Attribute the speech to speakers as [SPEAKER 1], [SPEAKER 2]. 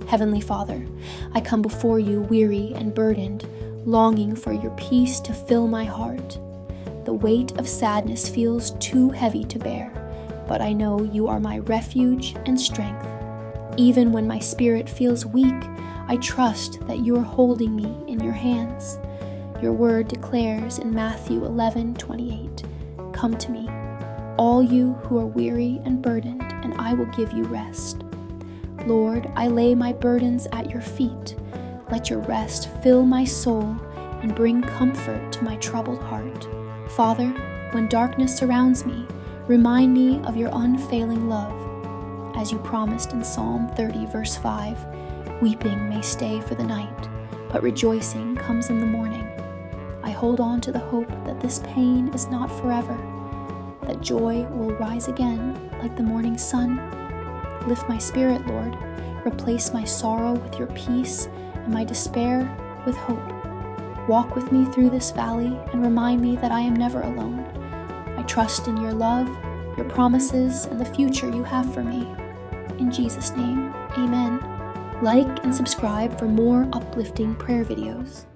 [SPEAKER 1] Heavenly Father, I come before you weary and burdened, longing for your peace to fill my heart. The weight of sadness feels too heavy to bear, but I know you are my refuge and strength. Even when my spirit feels weak, I trust that you are holding me in your hands. Your word declares in Matthew 11:28, "Come to me, all you who are weary and burdened, and I will give you rest." Lord, I lay my burdens at your feet. Let your rest fill my soul and bring comfort to my troubled heart. Father, when darkness surrounds me, remind me of your unfailing love. As you promised in Psalm 30, verse 5, weeping may stay for the night, but rejoicing comes in the morning. I hold on to the hope that this pain is not forever, that joy will rise again like the morning sun. Lift my spirit, Lord. Replace my sorrow with your peace and my despair with hope. Walk with me through this valley and remind me that I am never alone. I trust in your love, your promises, and the future you have for me. In Jesus' name, amen. Like and subscribe for more uplifting prayer videos.